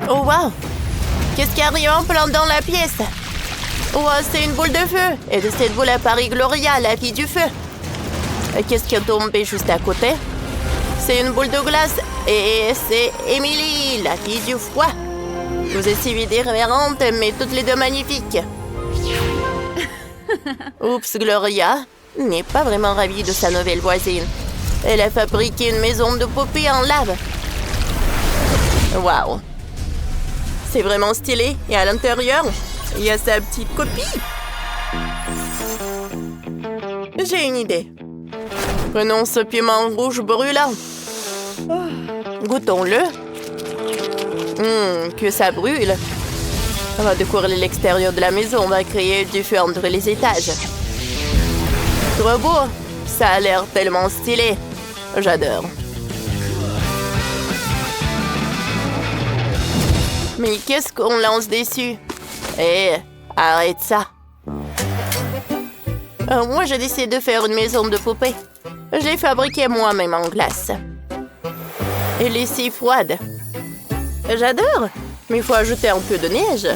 Oh wow! Qu'est-ce qui arrive en plein dans la pièce? Oh, c'est une boule de feu! Et de cette boule apparaît Gloria, la fille du feu. Et qu'est-ce qui est tombé juste à côté? C'est une boule de glace. Et c'est Emily, la fille du froid. Vous êtes si irrévérentes, mais toutes les deux magnifiques. Oups, Gloria n'est pas vraiment ravie de sa nouvelle voisine. Elle a fabriqué une maison de poupées en lave. Waouh! C'est vraiment stylé. Et à l'intérieur, il y a sa petite copie. J'ai une idée. Prenons ce piment rouge brûlant. Goûtons-le. Que ça brûle. On va décorer l'extérieur de la maison. On va créer du feu entre les étages. Trop beau. Ça a l'air tellement stylé. J'adore. Mais qu'est-ce qu'on lance dessus? Arrête ça. Moi, j'ai décidé de faire une maison de poupées. Je l'ai fabriquée moi-même en glace. Elle est si froide. J'adore, mais il faut ajouter un peu de neige.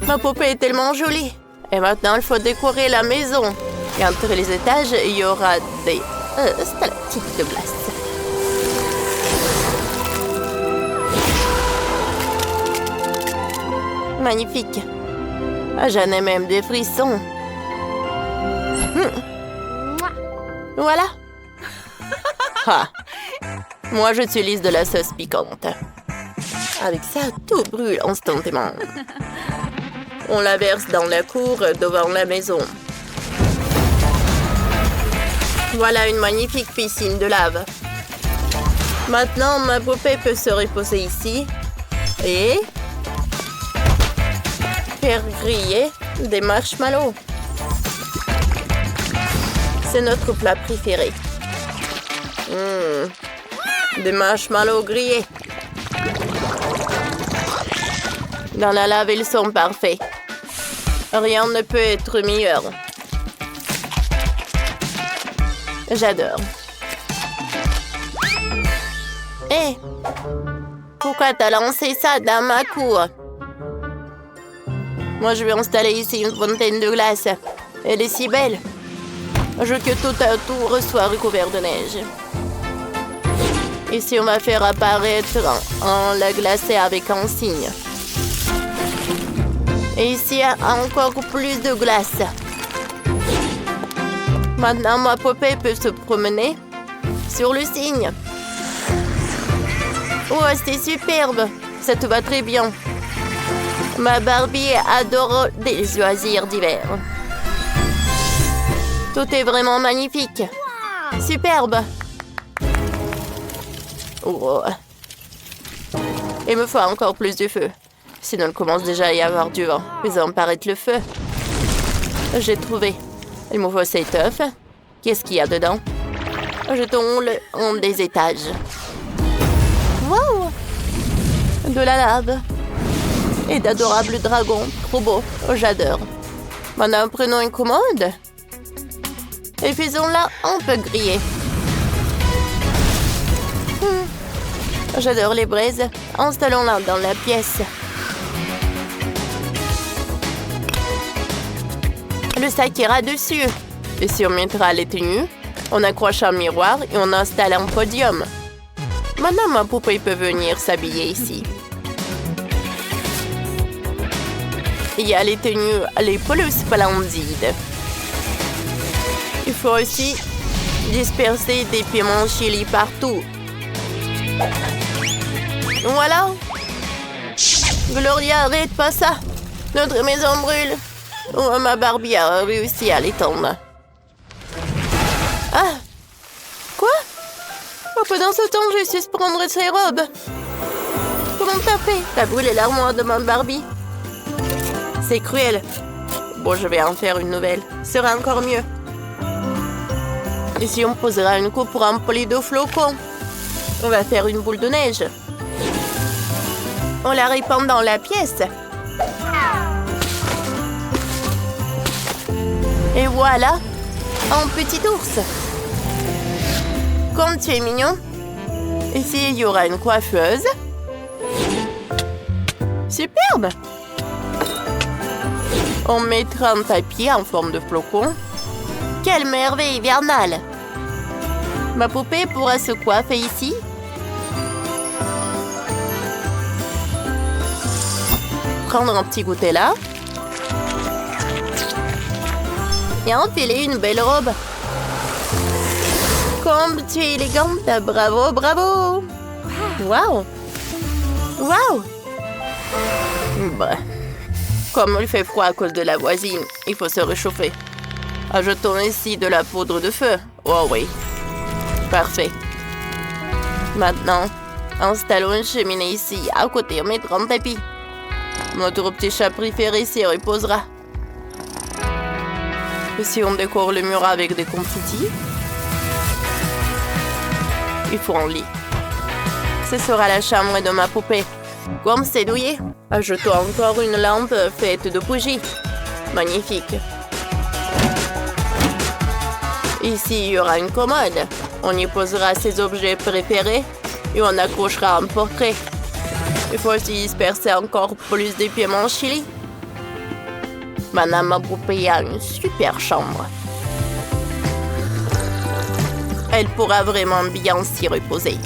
Ma poupée est tellement jolie. Et maintenant, il faut décorer la maison. Et entre les étages, il y aura des stalactites de glace. Magnifique. J'en ai même des frissons. Voilà. Ah. Moi, j'utilise de la sauce piquante. Avec ça, tout brûle instantanément. On la verse dans la cour devant la maison. Voilà une magnifique piscine de lave. Maintenant, ma poupée peut se reposer ici et faire griller des marshmallows. C'est notre plat préféré. Des marshmallows grillés. Dans la lave, ils sont parfaits. Rien ne peut être meilleur. J'adore. Hé! Pourquoi t'as lancé ça dans ma cour? Moi, je vais installer ici une fontaine de glace. Elle est si belle. Je veux que tout soit recouvert de neige. Ici, on va faire apparaître un lac glacé avec un signe. Et ici, encore plus de glace. Maintenant, ma poupée peut se promener sur le signe. Oh, c'est superbe. Ça te va très bien. Ma Barbie adore des loisirs d'hiver. Tout est vraiment magnifique. Superbe. Oh. Il me faut encore plus de feu. Sinon, il commence déjà à y avoir du vent. Faisons paraître le feu. J'ai trouvé. Il me faut cet œuf. Qu'est-ce qu'il y a dedans? Jetons-le en des étages. Wow! De la lave. Et d'adorables dragons. Trop beau. J'adore. Maintenant, prenons une commode. Et faisons-la un peu griller. J'adore les braises. Installons-la dans la pièce. Le sac ira dessus. Et si on mettra les tenues, on accroche un miroir et on installe un podium. Maintenant, ma poupée peut venir s'habiller ici. Il y a les tenues les plus splendides. Il faut aussi disperser des piments chili partout. Voilà. Gloria, arrête pas ça. Notre maison brûle. Oh, ma Barbie a réussi à l'éteindre. Ah. Quoi? Oh, pendant ce temps, je suis prendre ses robes. Comment t'as fait? T'as brûlé l'armoire de ma Barbie. C'est cruel. Bon, je vais en faire une nouvelle. Ce sera encore mieux. Ici, on posera une coupe pour un poli de flocons. On va faire une boule de neige. On la répand dans la pièce. Et voilà, un petit ours. Comme tu es mignon. Ici, il y aura une coiffeuse. Superbe! On mettra un tapis en forme de flocon. Quelle merveille hivernale! Ma poupée pourra se coiffer ici. Prendre un petit goûter là. Et enfiler une belle robe. Comme tu es élégante, bravo, bravo! Waouh! Waouh! Bah. Comme il fait froid à cause de la voisine, il faut se réchauffer. Ajoutons ici de la poudre de feu. Oh oui. Parfait. Maintenant, installons une cheminée ici. À côté, on mettra un tapis. Notre petit chat préféré s'y reposera. Ici, on décore le mur avec des confettis. Il faut un lit. Ce sera la chambre de ma poupée. Comme c'est douillet, ajoutons encore une lampe faite de bougies. Magnifique. Ici, il y aura une commode. On y posera ses objets préférés et on accrochera un portrait. Il faut aussi disperser encore plus de piments chili. Madame ma poupée a une super chambre. Elle pourra vraiment bien s'y reposer.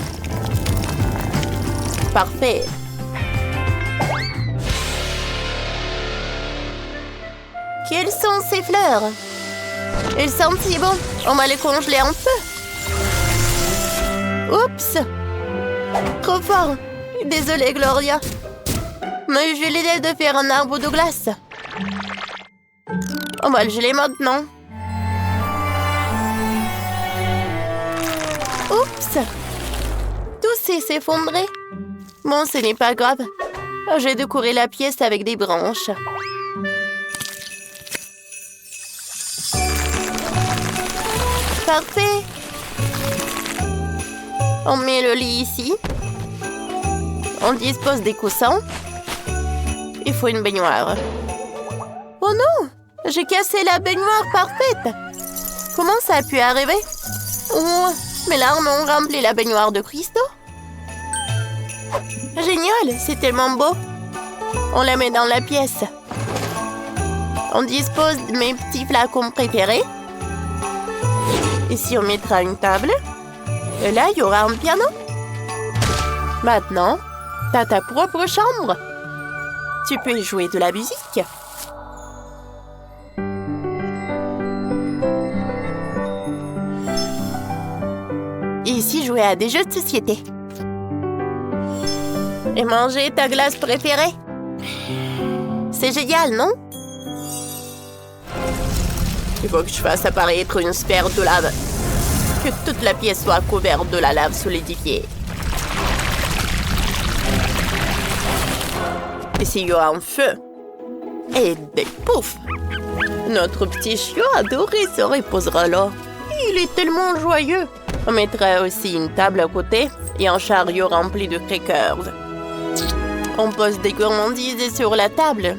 Parfait. Quelles sont ces fleurs? Elles sentent si bon. On va les congeler un peu. Oups! Trop fort. Désolée, Gloria. Mais j'ai l'idée de faire un arbre de glace. On va le geler maintenant. Oups! Tout s'est effondré. Bon, ce n'est pas grave. J'ai décoré la pièce avec des branches. Parfait. On met le lit ici. On dispose des coussins. Il faut une baignoire. Oh non! J'ai cassé la baignoire parfaite. Comment ça a pu arriver? Oh, mes larmes ont rempli la baignoire de cristaux. Génial, c'est tellement beau. On la met dans la pièce. On dispose de mes petits flacons préférés. Ici, on mettra une table. Et là, il y aura un piano. Maintenant, tu as ta propre chambre. Tu peux jouer de la musique. Et ici, jouer à des jeux de société. Et manger ta glace préférée. C'est génial, non? Il faut que je fasse apparaître une sphère de lave. Que toute la pièce soit couverte de la lave solidifiée. Ici, il y aura un feu. Et des poufs. Notre petit chiot adoré se reposera là. Il est tellement joyeux. On mettra aussi une table à côté et un chariot rempli de crackers. On pose des gourmandises sur la table.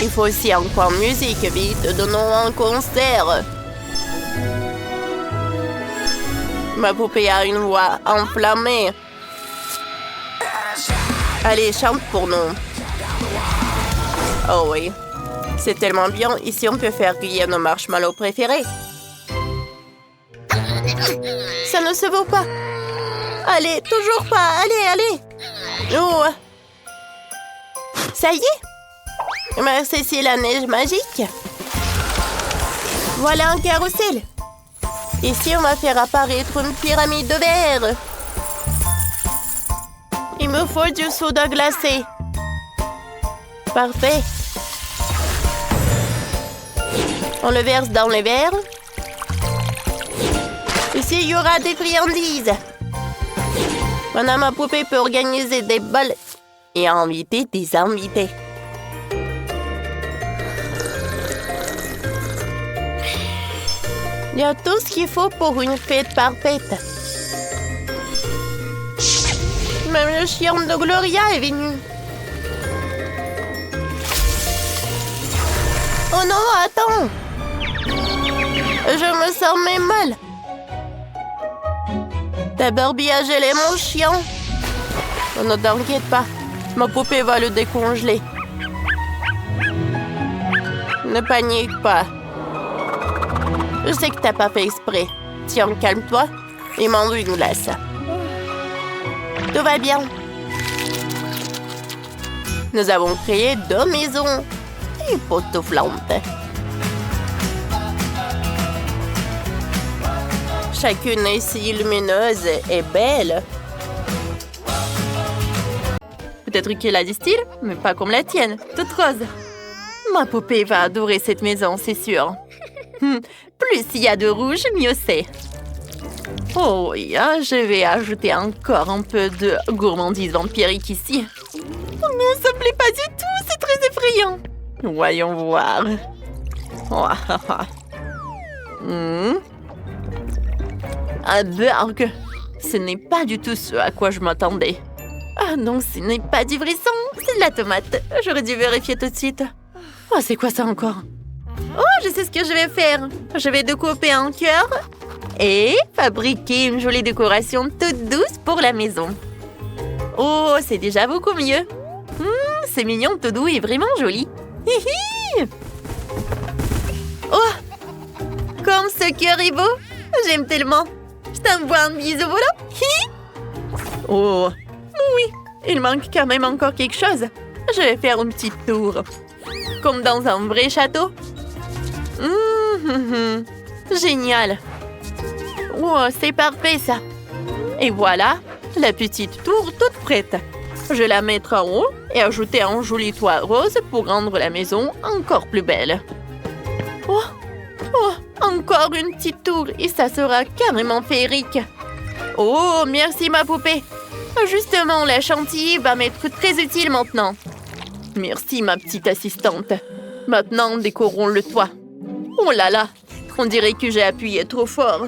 Il faut aussi un coin musique, vite, donnons un concert. Ma poupée a une voix enflammée. Allez, chante pour nous. Oh oui, c'est tellement bien. Ici, on peut faire griller nos marshmallows préférés. Ça ne se vaut pas. Allez, toujours pas. Allez, allez. Oh. Ça y est. Merci, c'est la neige magique. Voilà un carrousel. Ici, on va faire apparaître une pyramide de verre. Il me faut du soda glacé. Parfait. On le verse dans les verres. Ici, il y aura des friandises. Maintenant, ma poupée peut organiser des bols et inviter des invités. Il y a tout ce qu'il faut pour une fête parfaite. Même le chien de Gloria est venu. Oh non, attends! Je me sens même mal. D'abord bien gelé, mon chien. Oh, ne t'inquiète pas, ma poupée va le décongeler. Ne panique pas. Je sais que t'as pas fait exprès. Tiens, calme-toi et mange une glace. Tout va bien. Nous avons créé 2 maisons époustouflantes. Chacune est si lumineuse et belle. Peut-être qu'elle a du style, mais pas comme la tienne, toute rose. Ma poupée va adorer cette maison, c'est sûr. Plus il y a de rouge, mieux c'est. Oh oui, je vais ajouter encore un peu de gourmandise vampirique ici. Oh non, ça me plaît pas du tout, c'est très effrayant. Voyons voir. Un burger. Ce n'est pas du tout ce à quoi je m'attendais. Ah non, ce n'est pas du brisson, c'est de la tomate. J'aurais dû vérifier tout de suite. Oh, c'est quoi ça encore? Oh, je sais ce que je vais faire. Je vais découper un cœur et fabriquer une jolie décoration toute douce pour la maison. Oh, c'est déjà beaucoup mieux. C'est mignon, tout doux et vraiment joli. Hihi! Oh, comme ce cœur est beau. J'aime tellement. Je t'envoie un bisou, voilà. Hihi! Oh, oui, il manque quand même encore quelque chose. Je vais faire un petit tour. Comme dans un vrai château. Génial. Oh, c'est parfait ça. Et voilà, la petite tour toute prête. Je la mettrai en haut et ajouter un joli toit rose pour rendre la maison encore plus belle. Oh, encore une petite tour et ça sera carrément féerique. Oh, merci ma poupée. Justement, la chantilly va m'être très utile maintenant. Merci ma petite assistante. Maintenant, décorons le toit. Oh là là, on dirait que j'ai appuyé trop fort.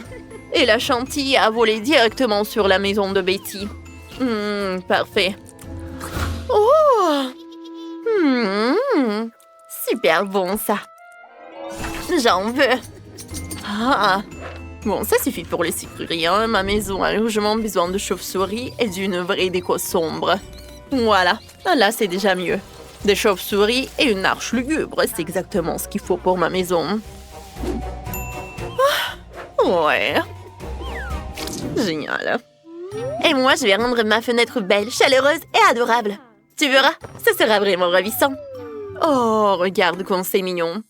Et la chantilly a volé directement sur la maison de Betty. Parfait. Oh! Super bon ça. J'en veux. Ah! Bon, ça suffit pour les sucreries. Ma maison a largement besoin de chauves-souris et d'une vraie déco sombre. Voilà, là c'est déjà mieux. Des chauves-souris et une arche lugubre, c'est exactement ce qu'il faut pour ma maison. Ouais. Génial. Et moi, je vais rendre ma fenêtre belle, chaleureuse et adorable. Tu verras, ça sera vraiment ravissant. Oh, regarde comme c'est mignon.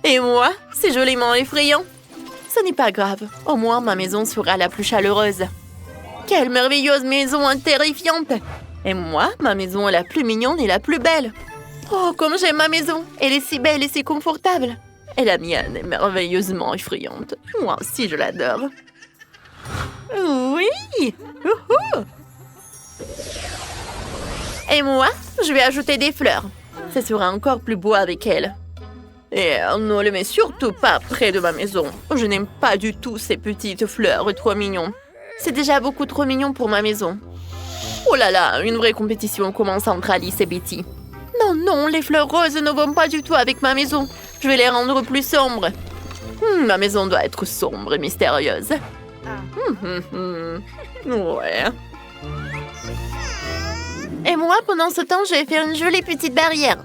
Et moi, c'est joliment effrayant. Ce n'est pas grave, au moins ma maison sera la plus chaleureuse. Quelle merveilleuse maison terrifiante! Et moi, ma maison est la plus mignonne et la plus belle. Oh, comme j'aime ma maison! Elle est si belle et si confortable. Et la mienne est merveilleusement effrayante. Moi aussi, je l'adore. Oui! Et moi, je vais ajouter des fleurs. Ça sera encore plus beau avec elles. Et ne les mets surtout pas près de ma maison. Je n'aime pas du tout ces petites fleurs trop mignons. C'est déjà beaucoup trop mignon pour ma maison. Oh là là, une vraie compétition commence entre Alice et Betty. Non, non, les fleurs roses ne vont pas du tout avec ma maison. Je vais les rendre plus sombres. Ma maison doit être sombre et mystérieuse. Ouais. Et moi, pendant ce temps, je vais faire une jolie petite barrière.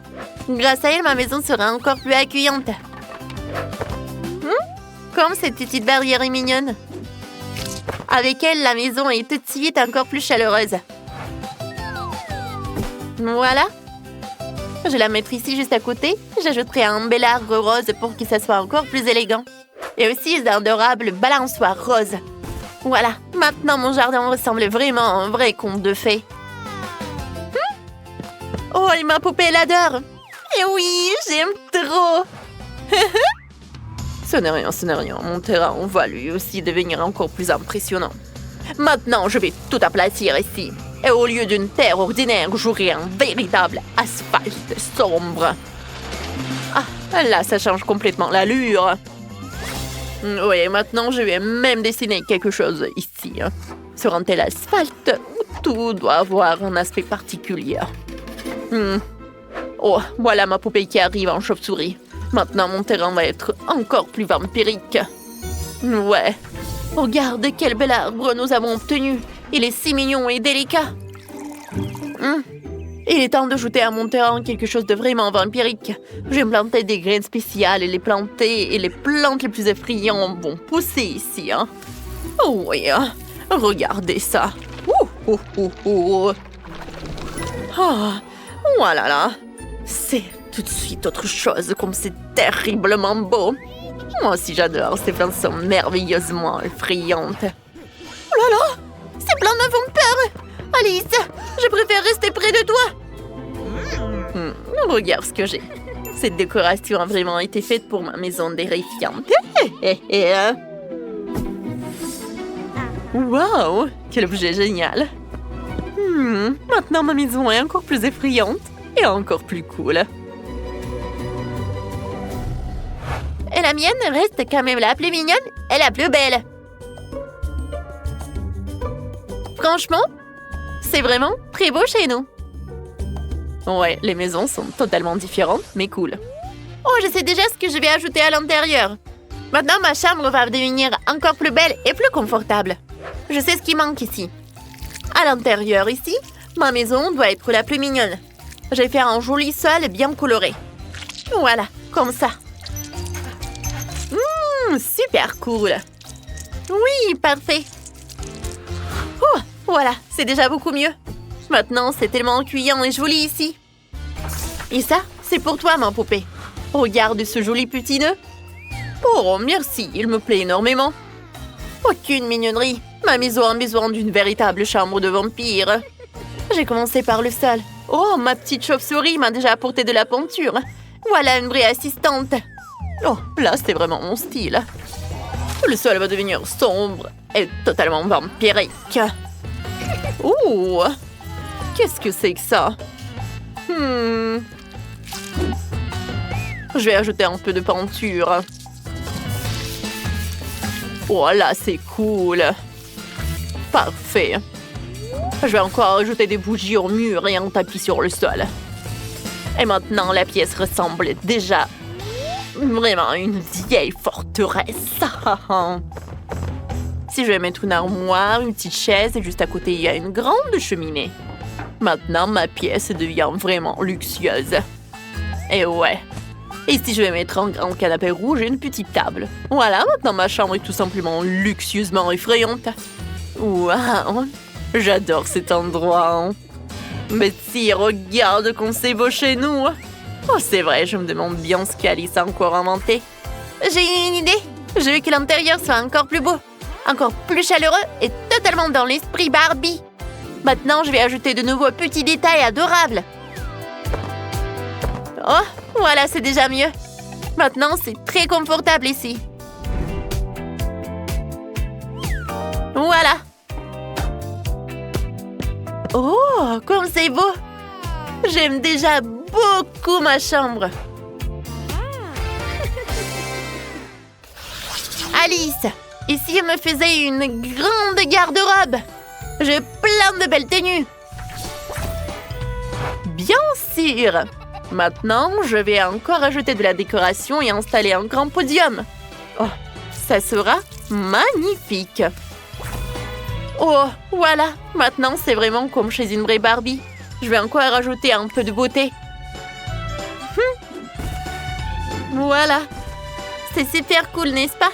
Grâce à elle, ma maison sera encore plus accueillante. Comme cette petite barrière est mignonne. Avec elle, la maison est tout de suite encore plus chaleureuse. Voilà. Je la mettrai ici juste à côté. J'ajouterai un bel arbre rose pour que ça soit encore plus élégant. Et aussi d'adorables balançoires roses. Voilà. Maintenant, mon jardin ressemble vraiment à un vrai conte de fées. Oh, et ma poupée l'adore. Et oui, j'aime trop. Ce n'est rien, ce n'est rien. Mon terrain va lui aussi devenir encore plus impressionnant. Maintenant, je vais tout aplatir ici. Et au lieu d'une terre ordinaire, j'aurai un véritable asphalte sombre. Ah, là, ça change complètement l'allure. Oui, maintenant, je vais même dessiner quelque chose ici. Sur un tel asphalte, tout doit avoir un aspect particulier. Oh, voilà ma poupée qui arrive en chauve-souris. Maintenant, mon terrain va être encore plus vampirique. Ouais. Regarde quel bel arbre nous avons obtenu. Il est si mignon et délicat. Il est temps d'ajouter à mon terrain quelque chose de vraiment vampirique. Je vais me planter des graines spéciales et les plantes les plus effrayantes vont pousser ici. Hein. Oh oui, hein. Regardez ça. Oh, voilà là. C'est tout de suite autre chose, comme c'est terriblement beau. Moi aussi j'adore, ces plantes sont merveilleusement effrayantes. Oh là là, ces plantes me font peur. Alice, je préfère rester près de toi. Regarde ce que j'ai. Cette décoration a vraiment été faite pour ma maison terrifiante. Wow, quel objet génial. Maintenant ma maison est encore plus effrayante et encore plus cool. Et la mienne reste quand même la plus mignonne et la plus belle. Franchement, c'est vraiment très beau chez nous. Ouais, les maisons sont totalement différentes, mais cool. Oh, je sais déjà ce que je vais ajouter à l'intérieur. Maintenant, ma chambre va devenir encore plus belle et plus confortable. Je sais ce qui manque ici. À l'intérieur, ici, ma maison doit être la plus mignonne. Je vais faire un joli sol bien coloré. Voilà, comme ça. Super cool. Oui, parfait. Oh, voilà, c'est déjà beaucoup mieux. Maintenant, c'est tellement ennuyant et joli ici. Et ça, c'est pour toi, ma poupée. Regarde ce joli petit nœud. Oh, merci, il me plaît énormément. Aucune mignonnerie. Ma maison a besoin d'une véritable chambre de vampire. J'ai commencé par le sol. Oh, ma petite chauve-souris m'a déjà apporté de la peinture. Voilà une vraie assistante. Oh, là, c'est vraiment mon style. Le sol va devenir sombre et totalement vampirique. Oh, qu'est-ce que c'est que ça? Je vais ajouter un peu de peinture. Oh là, c'est cool. Parfait. Je vais encore ajouter des bougies au mur et un tapis sur le sol. Et maintenant, la pièce ressemble déjà vraiment à une vieille forteresse. Si je vais mettre une armoire, une petite chaise et juste à côté, il y a une grande cheminée. Maintenant, ma pièce devient vraiment luxueuse. Et ouais. Et si je vais mettre un grand canapé rouge et une petite table. Voilà, maintenant ma chambre est tout simplement luxueusement effrayante. Waouh, j'adore cet endroit. Mais si, regarde comme c'est beau chez nous. Oh, c'est vrai, je me demande bien ce qu'Alice a encore inventé. J'ai une idée. Je veux que l'intérieur soit encore plus beau, encore plus chaleureux et totalement dans l'esprit Barbie. Maintenant, je vais ajouter de nouveaux petits détails adorables. Oh, voilà, c'est déjà mieux. Maintenant, c'est très confortable ici. Voilà. Oh, comme c'est beau. J'aime déjà beaucoup ma chambre. Alice, ici, on me faisait une grande garde-robe. J'ai plein de belles tenues. Bien sûr. Maintenant, je vais encore ajouter de la décoration et installer un grand podium. Oh, ça sera magnifique. Oh, voilà. Maintenant, c'est vraiment comme chez une vraie Barbie. Je vais encore ajouter un peu de beauté. Voilà. C'est super cool, n'est-ce pas?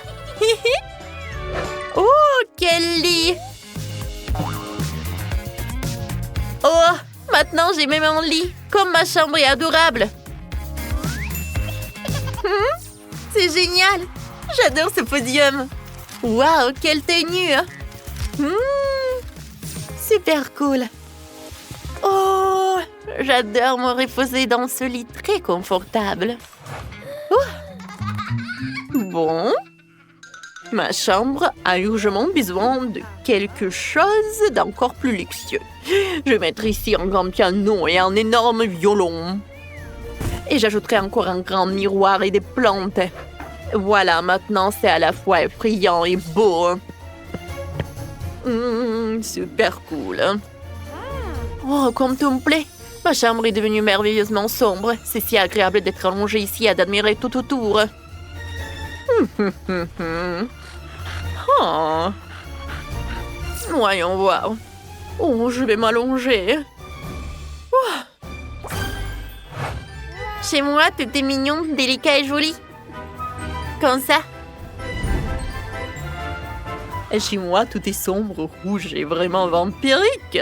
Oh, quel lit! Oh, maintenant j'ai même un lit. Comme ma chambre est adorable. C'est génial. J'adore ce podium. Waouh, quelle tenue! Super cool. Oh, j'adore me reposer dans ce lit très confortable. Bon. Ma chambre a urgemment besoin de quelque chose d'encore plus luxueux. Je vais mettre ici un grand piano et un énorme violon. Et j'ajouterai encore un grand miroir et des plantes. Voilà, maintenant c'est à la fois effrayant et beau. Super cool. Oh, comme tout me plaît. Ma chambre est devenue merveilleusement sombre. C'est si agréable d'être allongée ici et d'admirer tout autour. Oh. Voyons voir. Oh, je vais m'allonger. Oh. Chez moi, tout est mignon, délicat et joli. Comme ça. Et chez moi, tout est sombre, rouge et vraiment vampirique.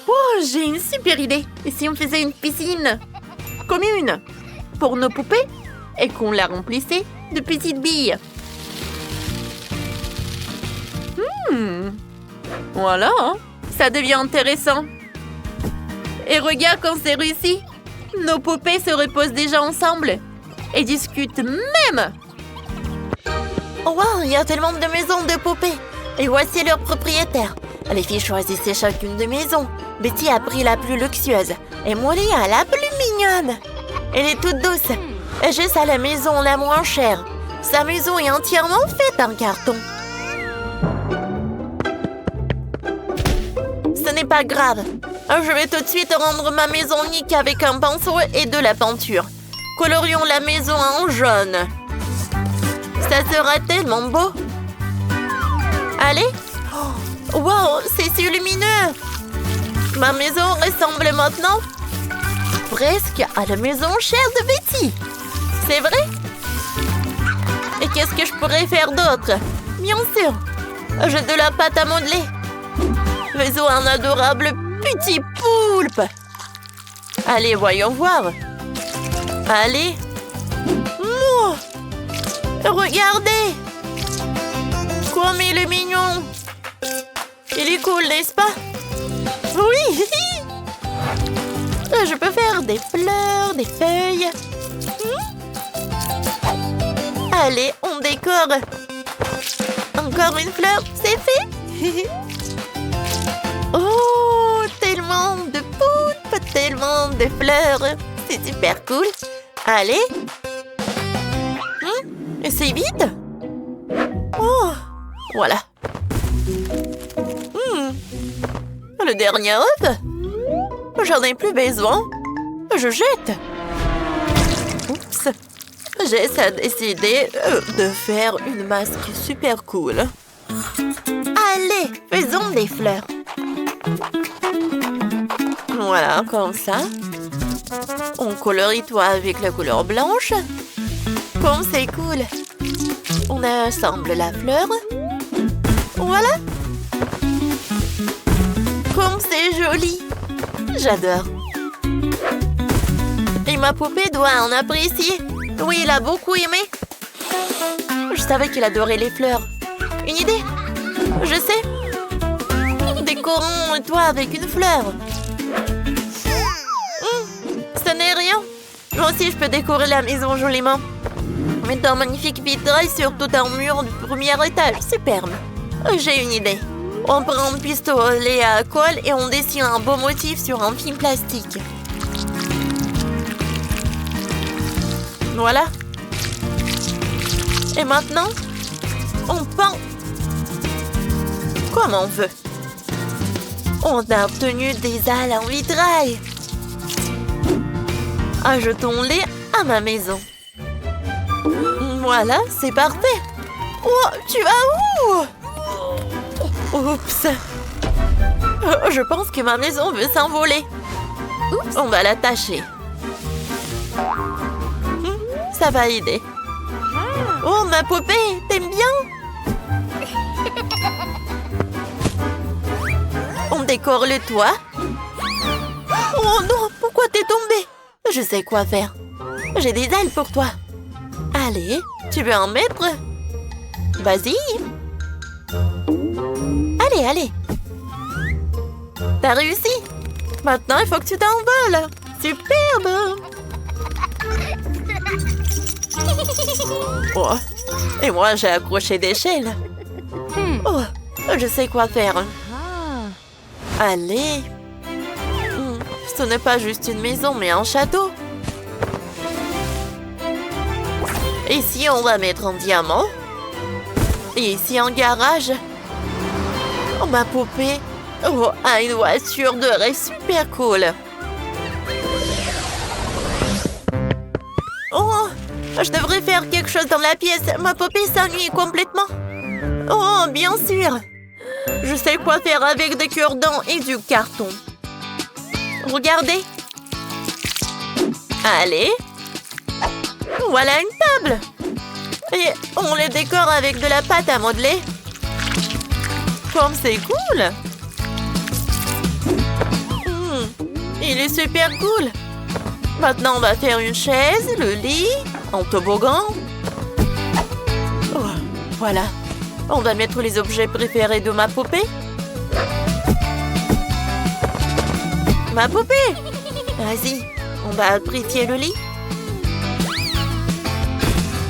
Oh, j'ai une super idée. Et si on faisait une piscine commune pour nos poupées et qu'on la remplissait de petites billes? Voilà, hein. Ça devient intéressant. Et regarde quand c'est réussi. Nos poupées se reposent déjà ensemble et discutent même. Oh wow, il y a tellement de maisons de poupées. Et voici leur propriétaire. Les filles choisissaient chacune de maisons. Betty a pris la plus luxueuse et Molly a la plus mignonne. Elle est toute douce. Et Jess a la maison la moins chère. Sa maison est entièrement faite en carton. Ce n'est pas grave. Je vais tout de suite rendre ma maison unique avec un pinceau et de la peinture. Colorions la maison en jaune. Ça sera tellement beau. Allez. Oh, wow, c'est si lumineux. Ma maison ressemble maintenant presque à la maison chère de Betty. C'est vrai? Et qu'est-ce que je pourrais faire d'autre? Bien sûr, j'ai de la pâte à modeler. Faisons un adorable petit poulpe. Allez, voyons voir. Allez. Oh, regardez. Comme il est mignon. Il est cool, n'est-ce pas? Oui. Je peux faire des fleurs, des feuilles. Allez, on décore. Encore une fleur, c'est fait. Oh, tellement de poulpes, tellement de fleurs. C'est super cool. Allez. C'est vide. Oh, voilà. Le dernier œuf. J'en ai plus besoin. Je jette. Oups. Jess a décidé de faire une masque super cool. Allez, faisons des fleurs. Voilà, comme ça. On colorie toi avec la couleur blanche. Comme c'est cool. On assemble la fleur. Voilà. Comme c'est joli. J'adore. Et ma poupée doit en apprécier. Oui, il a beaucoup aimé. Je savais qu'il adorait les fleurs. Une idée? Je sais. Décorons toi avec une fleur. Ce n'est rien. Moi aussi, je peux décorer la maison joliment. Mettre un magnifique vitrail sur tout un mur du premier étage. Superbe. J'ai une idée. On prend un pistolet à colle et on dessine un beau motif sur un film plastique. Voilà. Et maintenant, on peint comme on veut. On a obtenu des ailes en vitrail. Ajoutons-les à ma maison. Voilà, c'est parfait. Oh, tu vas où? Oups. Je pense que ma maison veut s'envoler. On va l'attacher. Ça va aider. Oh, ma poupée, t'aimes bien? On décore le toit. Oh non, pourquoi t'es tombée? Je sais quoi faire. J'ai des ailes pour toi. Allez, tu veux en mettre? Vas-y. Allez, allez. T'as réussi. Maintenant, il faut que tu t'envoles. Superbe. Oh. Et moi, j'ai accroché des chaînes. Oh, je sais quoi faire. Allez. Ce n'est pas juste une maison, mais un château. Ici, on va mettre un diamant. Et ici, un garage. Oh, ma poupée a une voiture de rêve super cool. Oh, Je devrais faire quelque chose dans la pièce. Ma poupée s'ennuie complètement. Oh, bien sûr. Je sais quoi faire avec des cure-dents et du carton. Regardez. Allez. Voilà une table. Et on les décore avec de la pâte à modeler. Comme c'est cool. Il est super cool. Maintenant, on va faire une chaise, le lit, un toboggan. Oh, voilà. On va mettre les objets préférés de ma poupée. Ma poupée! Vas-y, on va apprécier le lit.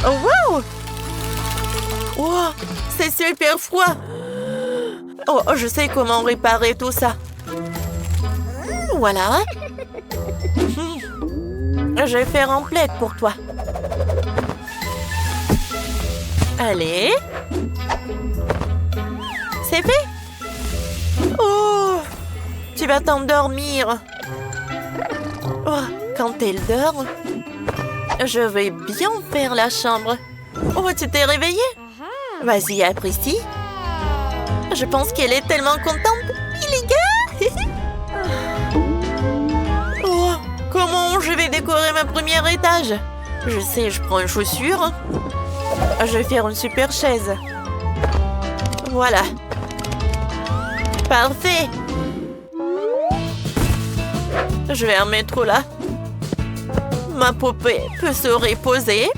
Oh, wow! Oh, c'est super froid. Oh, je sais comment réparer tout ça. Voilà. Je vais faire un plaid pour toi. Allez. C'est fait. Oh, tu vas t'endormir. Oh, quand elle dort, je vais bien faire la chambre. Oh, tu t'es réveillée? Vas-y, apprécie. Je pense qu'elle est tellement contente. Les gars. Oh, comment je vais décorer ma première étage? Je sais, je prends une chaussure. Je vais faire une super chaise. Voilà. Parfait. Je vais en mettre là. Ma poupée peut se reposer.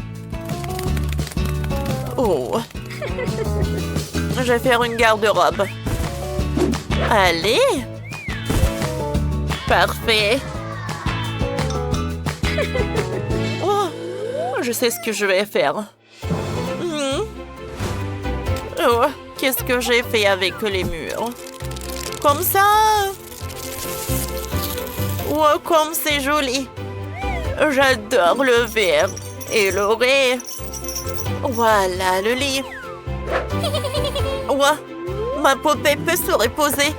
Oh. Je vais faire une garde-robe. Allez. Parfait. Oh, je sais ce que je vais faire. Oh, qu'est-ce que j'ai fait avec les murs? Comme ça. Oh, comme c'est joli. J'adore le vert et l'oré. Voilà le lit. Oh, ma poupée peut se reposer.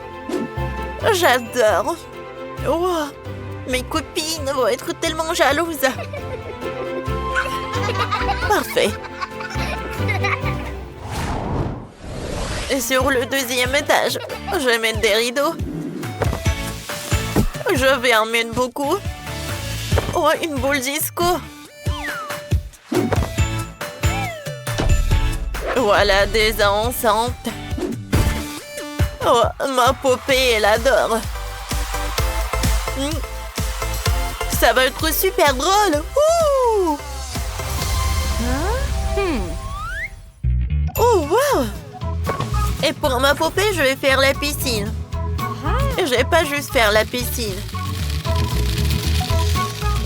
J'adore. Oh, mes copines vont être tellement jalouses. Parfait. Et sur le deuxième étage, je vais mettre des rideaux. Je vais en mettre beaucoup. Oh, une boule disco. Voilà des enceintes. Oh, ma poupée, elle adore. Ça va être super drôle. Ouh! Oh, wow! Et pour ma poupée, je vais faire la piscine. Je vais pas juste faire la piscine.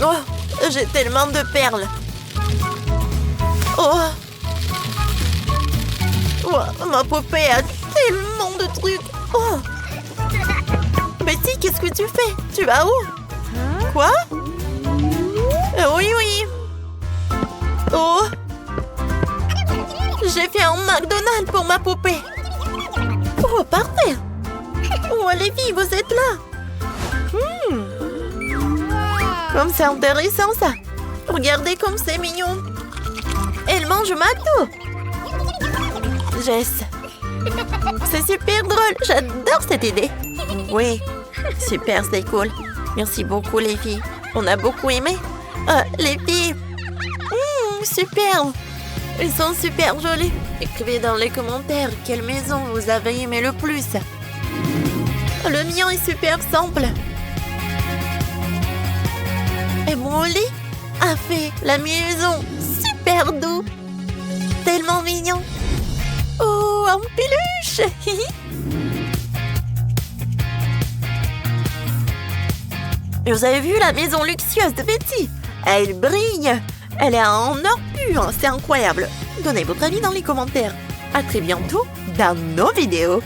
Oh, j'ai tellement de perles. Oh! Oh, ma poupée a tellement de trucs. Oh! Betty, qu'est-ce que tu fais? Tu vas où? Quoi? Oui, oui. Oh! J'ai fait un McDonald's pour ma poupée. Oh, parfait. Oh, les filles, vous êtes là. Comme c'est intéressant, ça. Regardez comme c'est mignon. Elle mange McDo. Jess. C'est super drôle. J'adore cette idée. Oui, super, c'est cool. Merci beaucoup, les filles. On a beaucoup aimé. Les filles. Super. Ils sont super jolis. Écrivez dans les commentaires quelle maison vous avez aimé le plus. Le mien est super simple. Et mon lit a fait la maison super doux. Tellement mignon. Oh, en peluche. Et vous avez vu la maison luxueuse de Betty? Elle brille. Elle est en or pur. C'est incroyable. Donnez votre avis dans les commentaires. À très bientôt dans nos vidéos.